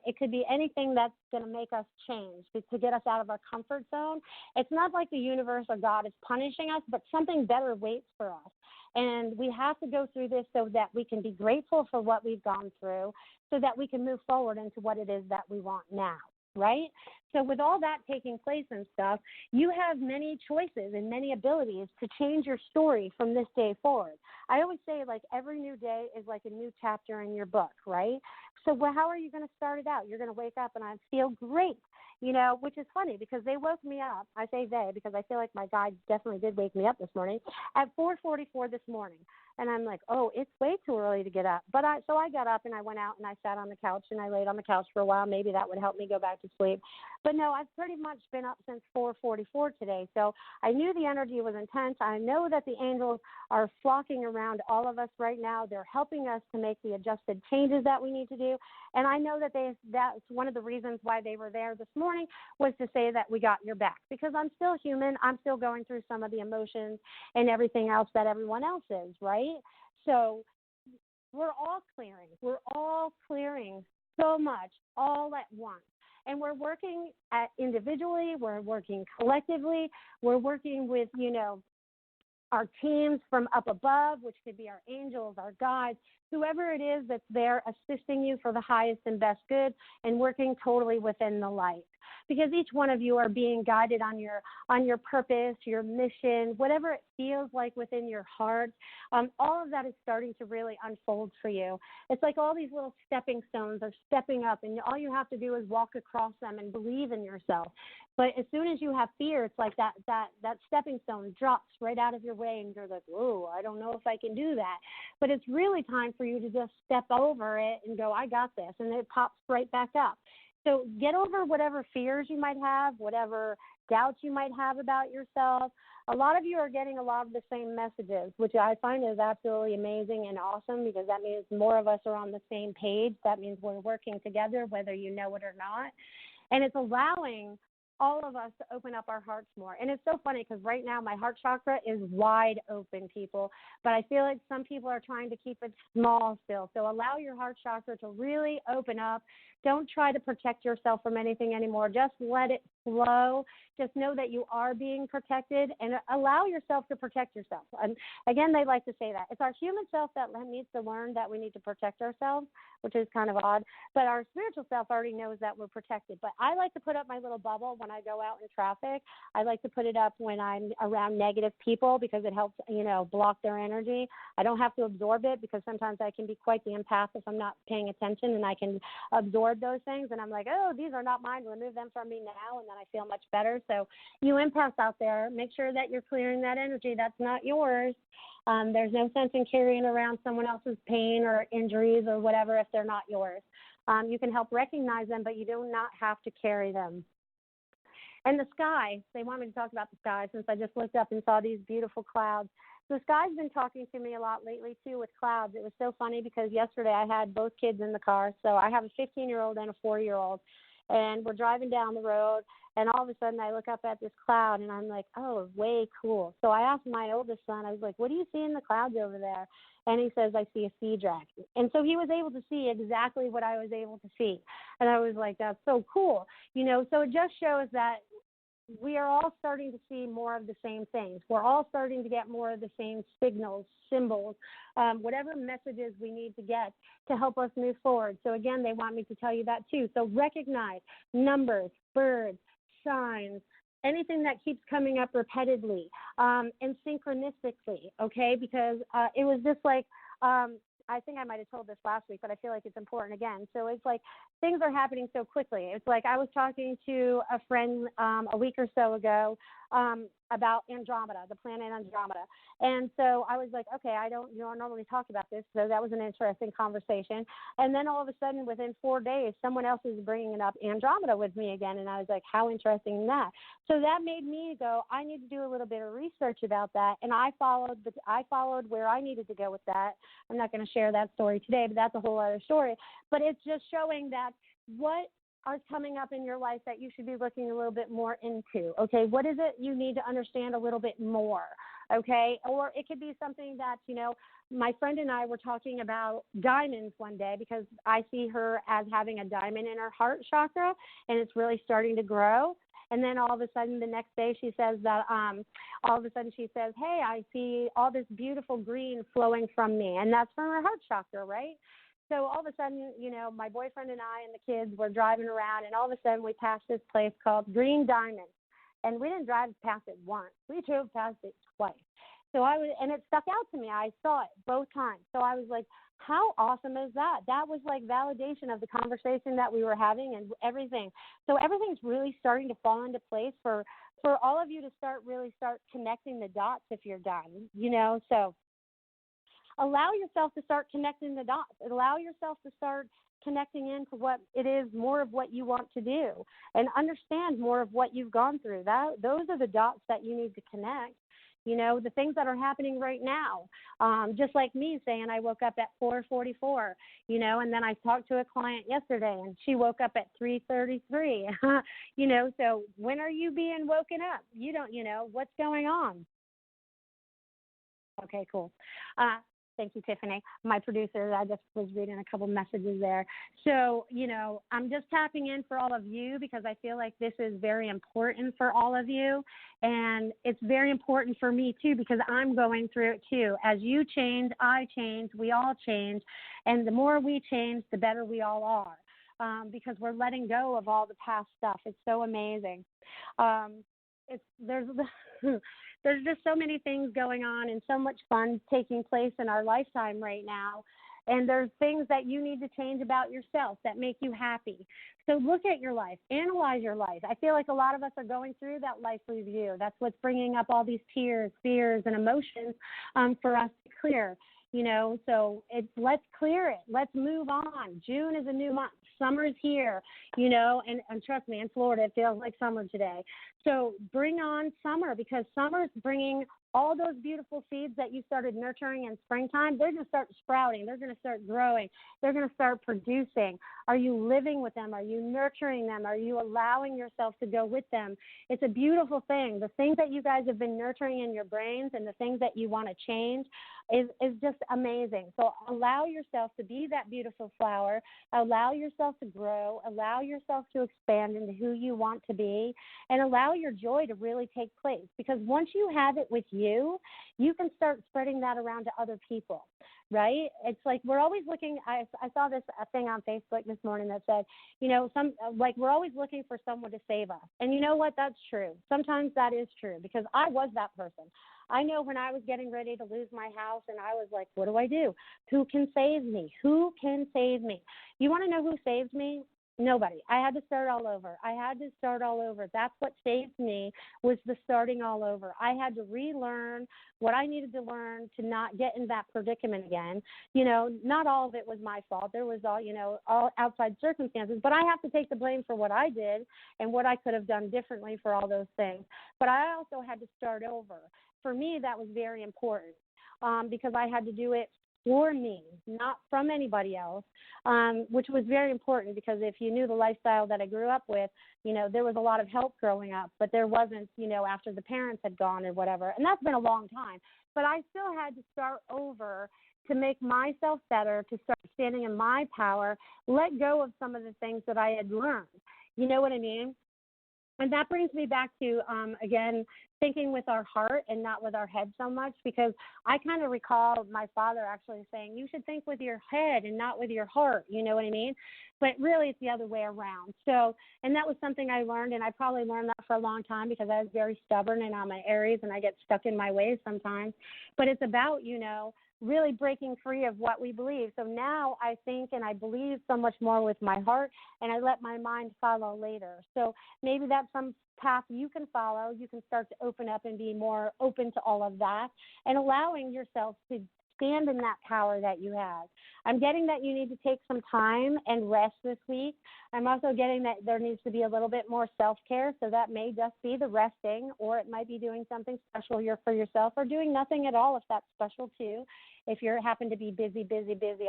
It could be anything that's going to make us change, to get us out of our comfort zone. It's not like the universe or God is punishing us, but something better waits for us. And we have to go through this so that we can be grateful for what we've gone through, so that we can move forward into what it is that we want now, right? So with all that taking place and stuff, you have many choices and many abilities to change your story from this day forward. I always say, like, every new day is like a new chapter in your book, right? So how are you going to start it out? You're going to wake up and I feel great, which is funny because they woke me up. I say they because I feel like my guide definitely did wake me up this morning at 4:44 this morning. And I'm like, oh, it's way too early to get up. So I got up and I went out and I sat on the couch and I laid on the couch for a while. Maybe that would help me go back to sleep. But no, I've pretty much been up since 4:44 today. So I knew the energy was intense. I know that the angels are flocking around all of us right now. They're helping us to make the adjusted changes that we need to do. And I know that that's one of the reasons why they were there this morning, was to say that we got your back, because I'm still human. I'm still going through some of the emotions and everything else that everyone else is, right? So we're all clearing so much all at once. And we're working individually, we're working collectively, we're working with, our teams from up above, which could be our angels, our guides, whoever it is that's there assisting you for the highest and best good, and working totally within the light. Because each one of you are being guided on your purpose, your mission, whatever it feels like within your heart. All of that is starting to really unfold for you. It's like all these little stepping stones are stepping up, and all you have to do is walk across them and believe in yourself. But as soon as you have fear, it's like that stepping stone drops right out of your way, and you're like, whoa, I don't know if I can do that. But it's really time for you to just step over it and go, I got this, and it pops right back up. So get over whatever fears you might have, whatever doubts you might have about yourself. A lot of you are getting a lot of the same messages, which I find is absolutely amazing and awesome, because that means more of us are on the same page. That means we're working together, whether you know it or not. And it's allowing all of us to open up our hearts more. And it's so funny because right now my heart chakra is wide open, people, but I feel like some people are trying to keep it small still. So allow your heart chakra to really open up. Don't try to protect yourself from anything anymore. Just let it flow. Just know that you are being protected and allow yourself to protect yourself. And again, they like to say that. It's our human self that needs to learn that we need to protect ourselves, which is kind of odd. But our spiritual self already knows that we're protected. But I like to put up my little bubble when I go out in traffic. I like to put it up when I'm around negative people because it helps, block their energy. I don't have to absorb it because sometimes I can be quite the empath if I'm not paying attention, and I can absorb those things. And I'm like, oh, these are not mine. Remove them from me now, and then I feel much better. So you empaths out there, make sure that you're clearing that energy. That's not yours. There's no sense in carrying around someone else's pain or injuries or whatever if they're not yours. You can help recognize them, but you do not have to carry them. And the sky, they want me to talk about the sky since I just looked up and saw these beautiful clouds. The sky's been talking to me a lot lately, too, with clouds. It was so funny because yesterday I had both kids in the car. So I have a 15-year-old and a 4-year-old. And we're driving down the road, and all of a sudden I look up at this cloud, and I'm like, oh, way cool. So I asked my oldest son, I was like, what do you see in the clouds over there? And he says, I see a sea dragon. And so he was able to see exactly what I was able to see. And I was like, that's so cool. So it just shows that we are all starting to see more of the same things. We're all starting to get more of the same signals, symbols, whatever messages we need to get to help us move forward. So again, they want me to tell you that too. So recognize numbers, birds, signs, anything that keeps coming up repeatedly, and synchronistically, okay? Because it was just like, I think I might have told this last week, but I feel like it's important again. So it's like things are happening so quickly. It's like I was talking to a friend a week or so ago about Andromeda, the planet Andromeda. And so I was like, okay, I don't normally talk about this. So that was an interesting conversation. And then all of a sudden, within 4 days, someone else is bringing up Andromeda with me again. And I was like, how interesting is that? So that made me go, I need to do a little bit of research about that. And I followed where I needed to go with that. I'm not going to share that story today, but that's a whole other story. But it's just showing that what are coming up in your life that you should be looking a little bit more into, okay? What is it you need to understand a little bit more, okay? Or it could be something that, my friend and I were talking about diamonds one day because I see her as having a diamond in her heart chakra, and it's really starting to grow. And then all of a sudden the next day she says that, hey, I see all this beautiful green flowing from me, and that's from her heart chakra, right? So all of a sudden, my boyfriend and I and the kids were driving around, and all of a sudden we passed this place called Green Diamond. And we didn't drive past it once. We drove past it twice. And it stuck out to me. I saw it both times. So I was like, how awesome is that? That was like validation of the conversation that we were having and everything. So everything's really starting to fall into place for all of you to start connecting the dots if you're done, so allow yourself to start connecting the dots. Allow yourself to start connecting into what it is, more of what you want to do, and understand more of what you've gone through. Those are the dots that you need to connect. The things that are happening right now, just like me saying I woke up at 4:44, and then I talked to a client yesterday and she woke up at 3:33, so when are you being woken up? You don't, what's going on? Okay, cool. Thank you, Tiffany, my producer. I just was reading a couple messages there. So, I'm just tapping in for all of you because I feel like this is very important for all of you. And it's very important for me, too, because I'm going through it, too. As you change, I change, we all change. And the more we change, the better we all are because we're letting go of all the past stuff. It's so amazing. There's just so many things going on and so much fun taking place in our lifetime right now. And there's things that you need to change about yourself that make you happy. So look at your life, analyze your life. I feel like a lot of us are going through that life review. That's what's bringing up all these tears, fears, and emotions for us to clear. So let's clear it. Let's move on. June is a new month. Summer's here, and trust me, in Florida, it feels like summer today. So bring on summer because summer's bringing all those beautiful seeds that you started nurturing in springtime, they're going to start sprouting. They're going to start growing. They're going to start producing. Are you living with them? Are you nurturing them? Are you allowing yourself to go with them? It's a beautiful thing. The things that you guys have been nurturing in your brains and the things that you want to change is just amazing. So allow yourself to be that beautiful flower. Allow yourself to grow. Allow yourself to expand into who you want to be, and allow your joy to really take place. Because once you have it with you, you can start spreading that around to other people, right? It's like we're always looking. I saw this thing on Facebook this morning that said, we're always looking for someone to save us. And you know what? That's true. Sometimes that is true, because I was that person. I know when I was getting ready to lose my house and I was like, what do I do? Who can save me? Who can save me? You want to know who saved me? Nobody. I had to start all over. That's what saved me, was the starting all over. I had to relearn what I needed to learn to not get in that predicament again. Not all of it was my fault. There was all outside circumstances, but I have to take the blame for what I did and what I could have done differently for all those things. But I also had to start over. For me, that was very important, because I had to do it for me, not from anybody else, which was very important, because if you knew the lifestyle that I grew up with, there was a lot of help growing up, but there wasn't, after the parents had gone or whatever. And that's been a long time. But I still had to start over to make myself better, to start standing in my power, let go of some of the things that I had learned. You know what I mean? And that brings me back to, again, thinking with our heart and not with our head so much, because I kind of recall my father actually saying, you should think with your head and not with your heart, you know what I mean? But really it's the other way around. So, and that was something I learned, and I probably learned that for a long time, because I was very stubborn and I'm an Aries and I get stuck in my ways sometimes. But it's about, really breaking free of what we believe. So now I think and I believe so much more with my heart, and I let my mind follow later. So maybe that's some path you can follow. You can start to open up and be more open to all of that, and allowing yourself to stand in that power that you have. I'm getting that you need to take some time and rest this week. I'm also getting that there needs to be a little bit more self-care, so that may just be the resting, or it might be doing something special here for yourself, or doing nothing at all if that's special too, if you happen to be busy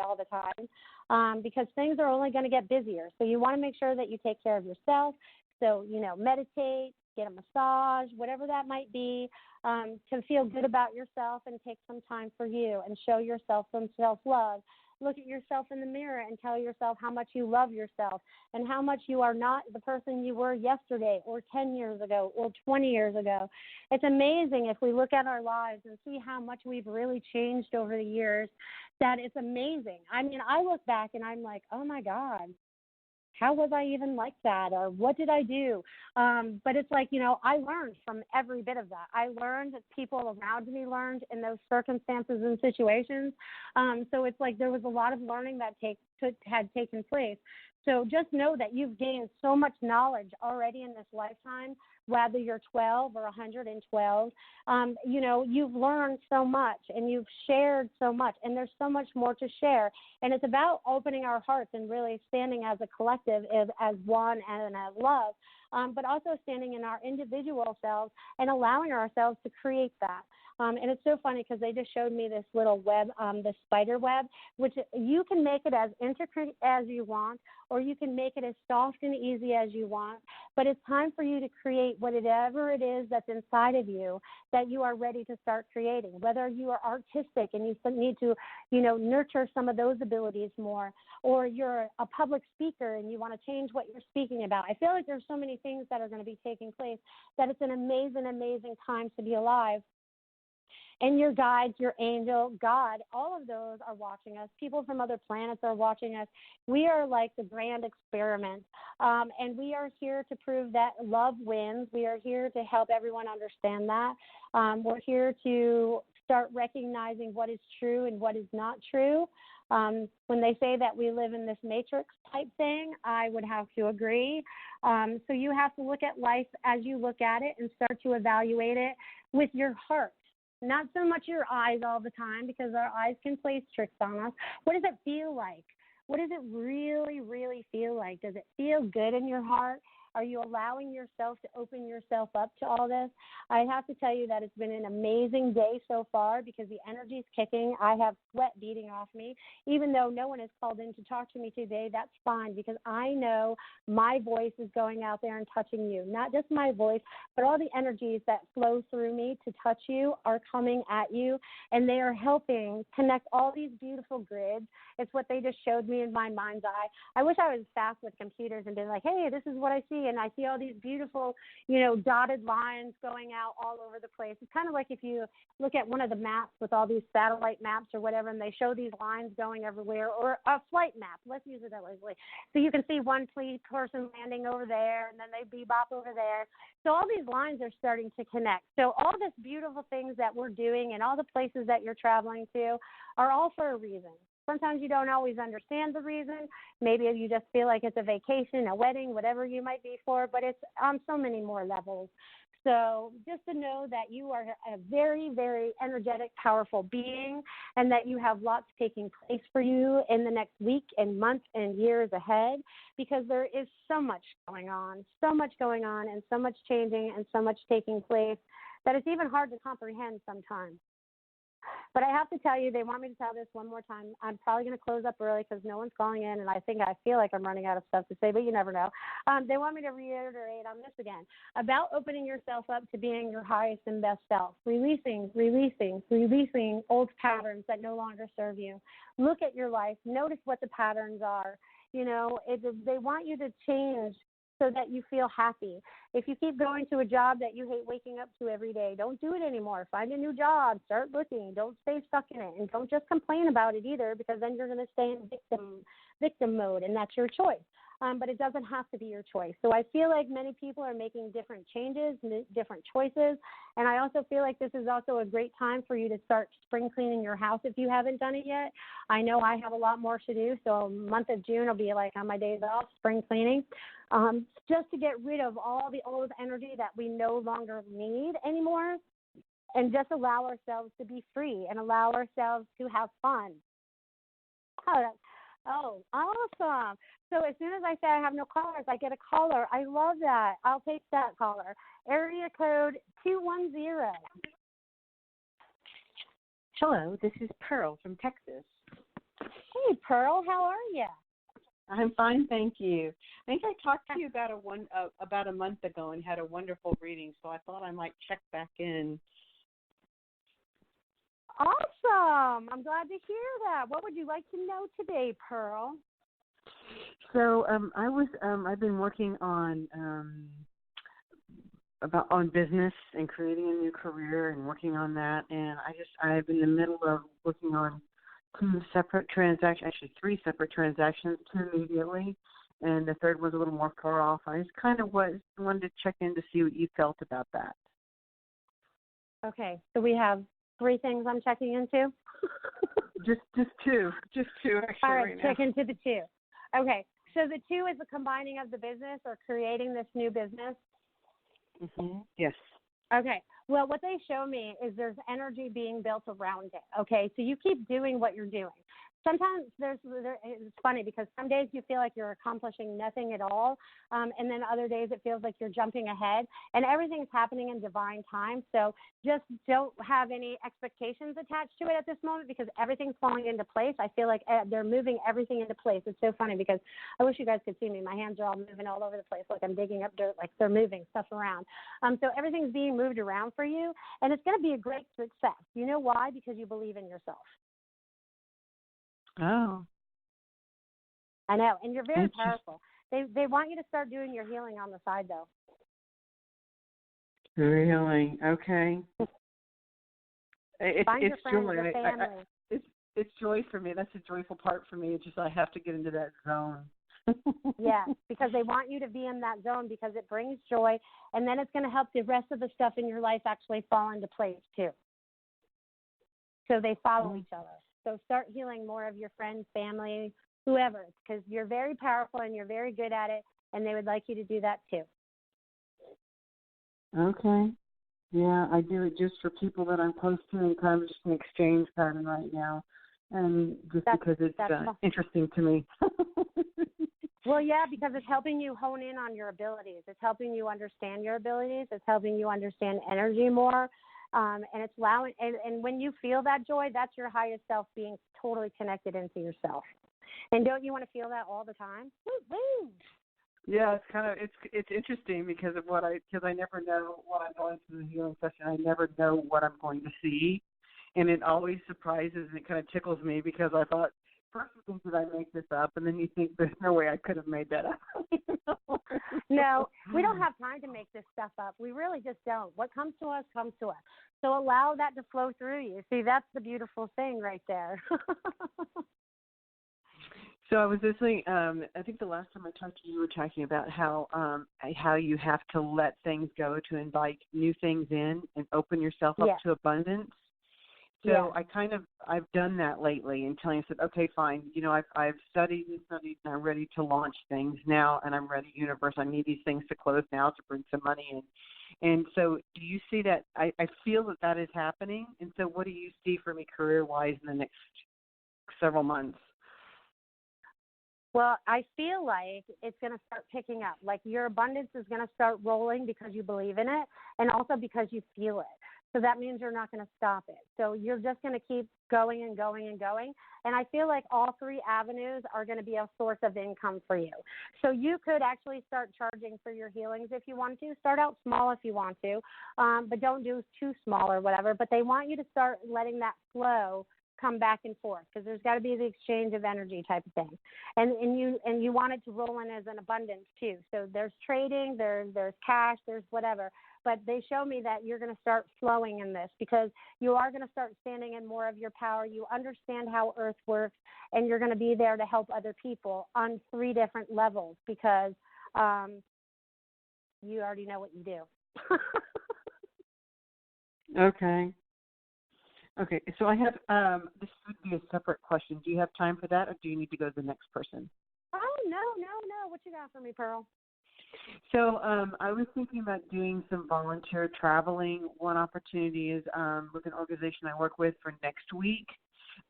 all the time, because things are only going to get busier. So you want to make sure that you take care of yourself. So, meditate, get a massage, whatever that might be, to feel good about yourself and take some time for you and show yourself some self-love. Look at yourself in the mirror and tell yourself how much you love yourself and how much you are not the person you were yesterday or 10 years ago or 20 years ago. It's amazing if we look at our lives and see how much we've really changed over the years, that it's amazing. I mean, I look back and I'm like, oh, my God. How was I even like that? Or what did I do? But it's like, I learned from every bit of that. I learned that people around me learned in those circumstances and situations. So it's like there was a lot of learning that had taken place. So just know that you've gained so much knowledge already in this lifetime, whether you're 12 or 112. You've learned so much and you've shared so much, and there's so much more to share. And it's about opening our hearts and really standing as a collective, as one and as love, but also standing in our individual selves and allowing ourselves to create that. And it's so funny because they just showed me this little web, the spider web, which you can make it as intricate as you want, or you can make it as soft and easy as you want. But it's time for you to create whatever it is that's inside of you that you are ready to start creating. Whether you are artistic and you need to, nurture some of those abilities more, or you're a public speaker and you want to change what you're speaking about. I feel like there's so many things that are going to be taking place that it's an amazing, amazing time to be alive. And your guides, your angel, God, all of those are watching us. People from other planets are watching us. We are like the grand experiment. And we are here to prove that love wins. We are here to help everyone understand that. We're here to start recognizing what is true and what is not true. When they say that we live in this matrix type thing, I would have to agree. So you have to look at life as you look at it and start to evaluate it with your heart. Not so much your eyes all the time, because our eyes can play tricks on us. What does it feel like? What does it really, really feel like? Does it feel good in your heart? Are you allowing yourself to open yourself up to all this? I have to tell you that it's been an amazing day so far because the energy's kicking. I have sweat beating off me. Even though no one has called in to talk to me today, that's fine because I know my voice is going out there and touching you. Not just my voice, but all the energies that flow through me to touch you are coming at you, and they are helping connect all these beautiful grids. It's what they just showed me in my mind's eye. I wish I was fast with computers and been like, hey, this is what I see, and I see all these beautiful, dotted lines going out all over the place. It's kind of like if you look at one of the maps with all these satellite maps or whatever, and they show these lines going everywhere, or a flight map. Let's use it that way. So you can see one person landing over there, and then they bebop over there. So all these lines are starting to connect. So all this beautiful things that we're doing and all the places that you're traveling to are all for a reason. Sometimes you don't always understand the reason. Maybe you just feel like it's a vacation, a wedding, whatever you might be for, but it's on so many more levels. So just to know that you are a very, very energetic, powerful being, and that you have lots taking place for you in the next week and months and years ahead, because there is so much going on, and so much changing and so much taking place that it's even hard to comprehend sometimes. But I have to tell you, they want me to tell this one more time. I'm probably going to close up early because no one's calling in, and I feel like I'm running out of stuff to say, but you never know. They want me to reiterate on this again, about opening yourself up to being your highest and best self, releasing old patterns that no longer serve you. Look at your life. Notice what the patterns are. They want you to change so that you feel happy. If you keep going to a job that you hate waking up to every day, don't do it anymore. Find a new job. Start looking. Don't stay stuck in it. And don't just complain about it either, because then you're going to stay in victim mode, and that's your choice. But it doesn't have to be your choice. So I feel like many people are making different changes, different choices. And I also feel like this is also a great time for you to start spring cleaning your house if you haven't done it yet. I know I have a lot more to do. So month of June will be like on my days off, spring cleaning, just to get rid of all the old energy that we no longer need anymore, and just allow ourselves to be free and allow ourselves to have fun. Oh, awesome. So as soon as I say I have no callers, I get a caller. I love that. I'll take that caller. Area code 210. Hello, this is Pearl from Texas. Hey, Pearl, how are you? I'm fine, thank you. I think I talked to you about a month ago and had a wonderful reading, so I thought I might check back in. Awesome. I'm glad to hear that. What would you like to know today, Pearl? So I've been working on business and creating a new career and working on that, and I've been in the middle of working on three separate transactions, two immediately, and the third was a little more far off. I just kind of wanted to check in to see what you felt about that. Okay, so we have three things I'm checking into? Just two actually. All right, right check now. into the two. Okay, so the two is the combining of the business or creating this new business? Mm-hmm. Yes. Okay. Well, what they show me is there's energy being built around it. Okay. So you keep doing what you're doing. Sometimes it's funny because some days you feel like you're accomplishing nothing at all. And then other days it feels like you're jumping ahead, and everything's happening in divine time. So just don't have any expectations attached to it at this moment because everything's falling into place. I feel like they're moving everything into place. It's so funny because I wish you guys could see me. My hands are all moving all over the place. Like I'm digging up dirt, like they're moving stuff around. So everything's being moved around for you, and it's going to be a great success. You know why? Because you believe in yourself. Oh. I know, and you're very powerful. They want you to start doing your healing on the side, though. Really? Okay. Find your friends, joy. your family. It's joy for me. That's a joyful part for me. It's just I have to get into that zone. Yeah, because they want you to be in that zone because it brings joy, and then it's going to help the rest of the stuff in your life actually fall into place, too. So they follow each other. So start healing more of your friends, family, whoever, because you're very powerful and you're very good at it, and they would like you to do that too. Okay. Yeah, I do it just for people that I'm close to and kind of just an exchange pattern right now, and just because it's interesting to me. Well, yeah, because it's helping you hone in on your abilities. It's helping you understand your abilities. It's helping you understand energy more. And it's allowing, and when you feel that joy, that's your highest self being totally connected into yourself. And don't you want to feel that all the time? Woo-hoo! Yeah, it's kind of it's interesting because I never know when I'm going through the healing session. I never know what I'm going to see, and it always surprises and it kind of tickles me because I thought first you think, did I make this up, and then you think there's no way I could have made that up. No, we don't have time to make this stuff up. We really just don't. What comes to us comes to us. So allow that to flow through you. See, that's the beautiful thing right there. So I was listening. I think the last time I talked to you, you were talking about how you have to let things go to invite new things in and open yourself up to abundance. So I've done that lately and telling myself, okay, fine. You know, I've studied and studied, and I'm ready to launch things now, and I'm ready, universe. I need these things to close now to bring some money in. And so, do you see that? I feel that is happening. And so, what do you see for me career-wise in the next several months? Well, I feel like it's going to start picking up. Like your abundance is going to start rolling because you believe in it and also because you feel it. So that means you're not going to stop it. So you're just going to keep going and going and going. And I feel like all three avenues are going to be a source of income for you. So you could actually start charging for your healings if you want to. Start out small if you want to, but don't do too small or whatever. But they want you to start letting that flow come back and forth because there's got to be the exchange of energy type of thing, and you want it to roll in as an abundance too. So there's trading, there's cash, there's whatever, but they show me that you're going to start flowing in this because you are going to start standing in more of your power. You understand how Earth works, and you're going to be there to help other people on 3 different levels because you already know what you do. Okay, so I have, this would be a separate question. Do you have time for that, or do you need to go to the next person? Oh, no. What you got for me, Pearl? So I was thinking about doing some volunteer traveling. One opportunity is with an organization I work with for next week,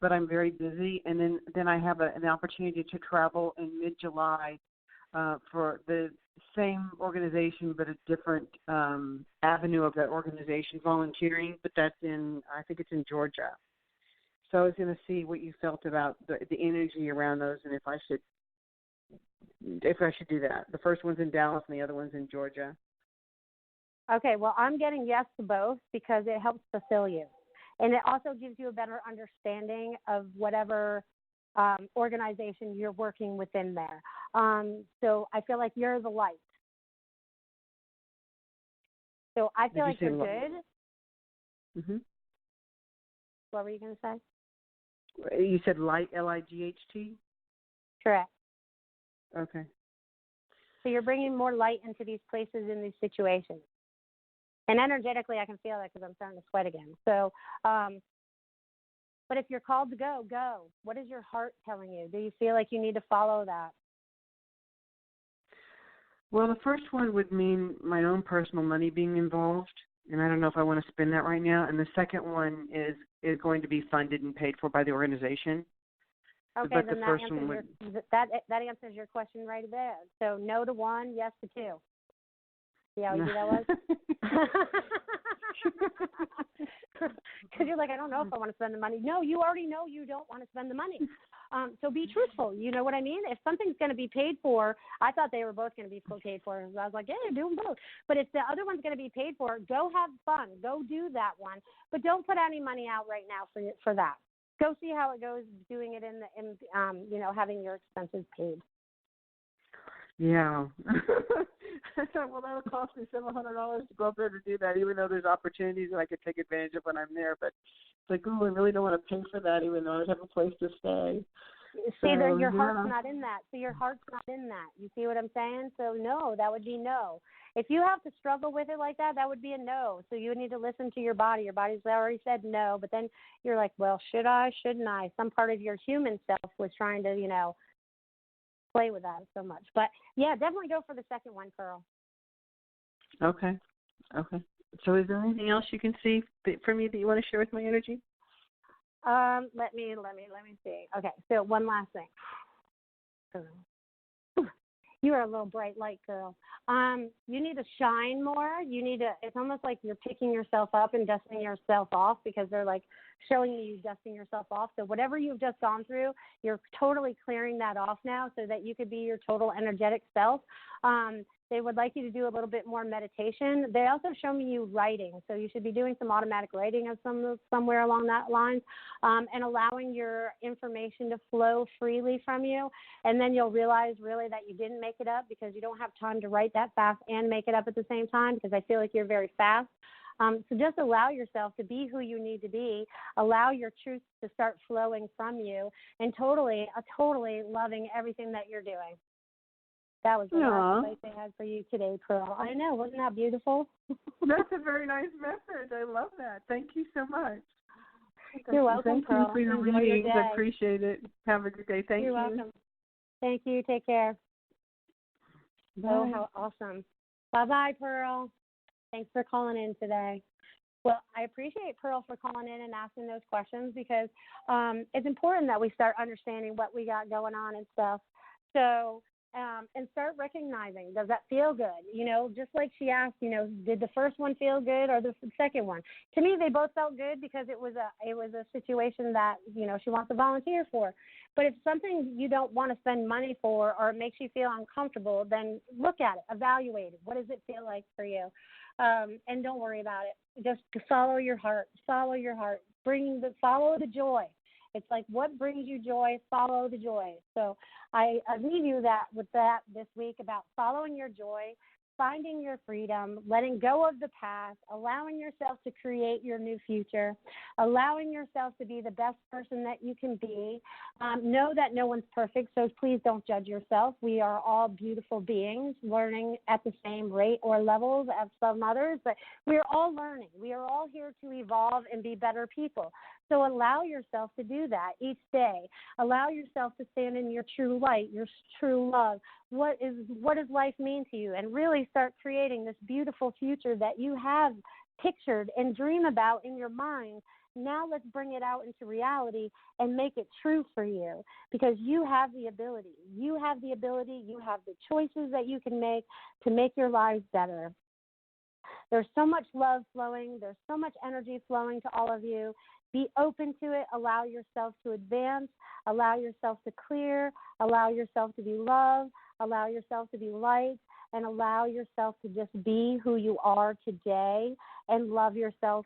but I'm very busy. And then I have an opportunity to travel in mid-July for the same organization but a different avenue of that organization, volunteering, but I think it's in Georgia. So I was going to see what you felt about the energy around those and if I should do that. The first one's in Dallas and the other one's in Georgia. Okay, well, I'm getting yes to both because it helps fulfill you. And it also gives you a better understanding of whatever organization you're working within there. So I feel like you're the light. So I feel like you're good. Mm-hmm. What were you going to say? You said light, L-I-G-H-T? Correct. Okay. So you're bringing more light into these places in these situations. And energetically, I can feel that because I'm starting to sweat again. So, but if you're called to go, go. What is your heart telling you? Do you feel like you need to follow that? Well, the first one would mean my own personal money being involved, and I don't know if I want to spend that right now. And the second one is going to be funded and paid for by the organization. Okay, but then the first one would... that answers your question right there. So no to 1, yes to 2. See how easy that was? Because you're like, I don't know if I want to spend the money. No, you already know you don't want to spend the money. So be truthful. You know what I mean? If something's going to be paid for, I thought they were both going to be paid for. I was like, yeah, do them both. But if the other one's going to be paid for, go have fun. Go do that one. But don't put any money out right now for that. Go see how it goes doing it in having your expenses paid. Yeah. I thought, well, that'll cost me several $100 to go up there to do that, even though there's opportunities that I could take advantage of when I'm there. But it's like, oh, I really don't want to pay for that, even though I would have a place to stay. See, your heart's not in that. So your heart's not in that. You see what I'm saying? So no, that would be no. If you have to struggle with it like that, that would be a no. So you would need to listen to your body. Your body's already said no, but then you're like, well, should I, shouldn't I? Some part of your human self was trying to, play with that so much. But yeah, definitely go for the second one, Pearl. Okay. So is there anything else you can see for me that you want to share with my energy? Let me see. Okay, so one last thing. You are a little bright light girl. You need to shine more. It's almost like you're picking yourself up and dusting yourself off, because they're like showing you dusting yourself off. So whatever you've just gone through, you're totally clearing that off now so that you could be your total energetic self. They would like you to do a little bit more meditation. They also show me you writing, so you should be doing some automatic writing of somewhere along that line, and allowing your information to flow freely from you. And then you'll realize really that you didn't make it up, because you don't have time to write that fast and make it up at the same time, because I feel like you're very fast. So just allow yourself to be who you need to be. Allow your truth to start flowing from you, and totally loving everything that you're doing. That was the last advice I had for you today, Pearl. I know. Wasn't that beautiful? That's a very nice message. I love that. Thank you so much. You're welcome, Pearl. Thank you for your readings. I appreciate it. Have a good day. Thank you. You're welcome. Thank you. Take care. Bye. Oh, how awesome. Bye-bye, Pearl. Thanks for calling in today. Well, I appreciate Pearl for calling in and asking those questions, because it's important that we start understanding what we got going on and stuff. So, and start recognizing, does that feel good? Just like she asked, did the first one feel good or the second one? To me, they both felt good, because it was a situation that, she wants to volunteer for. But if something you don't want to spend money for, or it makes you feel uncomfortable, then look at it, evaluate it. What does it feel like for you? And don't worry about it. Just follow your heart. Follow your heart. Follow the joy. It's like, what brings you joy? Follow the joy. So I leave you with that this week, about following your joy, finding your freedom, letting go of the past, allowing yourself to create your new future, allowing yourself to be the best person that you can be. Know that no one's perfect, so please don't judge yourself. We are all beautiful beings, learning at the same rate or levels as some others, but we are all learning. We are all here to evolve and be better people. So allow yourself to do that each day. Allow yourself to stand in your true light, your true love. What does life mean to you? And really start creating this beautiful future that you have pictured and dream about in your mind. Now let's bring it out into reality and make it true for you, because you have the ability. You have the ability. You have the choices that you can make to make your lives better. There's so much love flowing. There's so much energy flowing to all of you. Be open to it. Allow yourself to advance. Allow yourself to clear. Allow yourself to be loved. Allow yourself to be light. And allow yourself to just be who you are today, and love yourself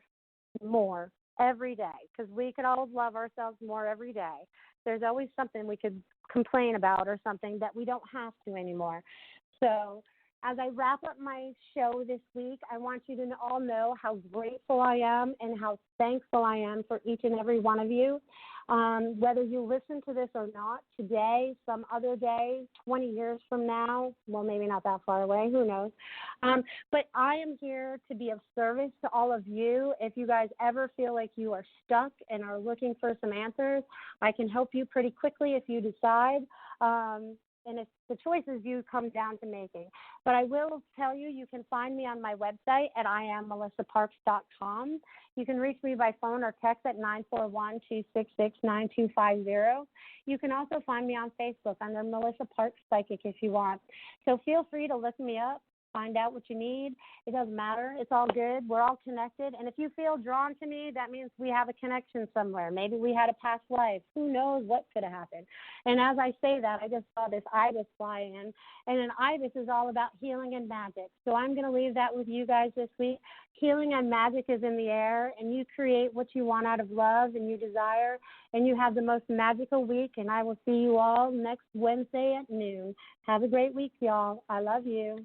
more every day, because we could all love ourselves more every day. There's always something we could complain about, or something that we don't have to anymore. So as I wrap up my show this week, I want you to all know how grateful I am and how thankful I am for each and every one of you. Whether you listen to this or not today, some other day, 20 years from now, well, maybe not that far away, who knows. But I am here to be of service to all of you. If you guys ever feel like you are stuck and are looking for some answers, I can help you pretty quickly if you decide. And it's the choices you come down to making. But I will tell you, you can find me on my website at IamMelissaParks.com. You can reach me by phone or text at 941-266-9250. You can also find me on Facebook under Melissa Parks Psychic if you want. So feel free to look me up. Find out what you need. It doesn't matter. It's all good. We're all connected. And if you feel drawn to me, that means we have a connection somewhere. Maybe we had a past life. Who knows what could have happened? And as I say that, I just saw this ibis fly in. And an ibis is all about healing and magic. So I'm going to leave that with you guys this week. Healing and magic is in the air, and you create what you want out of love and you desire, and you have the most magical week. And I will see you all next Wednesday at noon. Have a great week, y'all. I love you.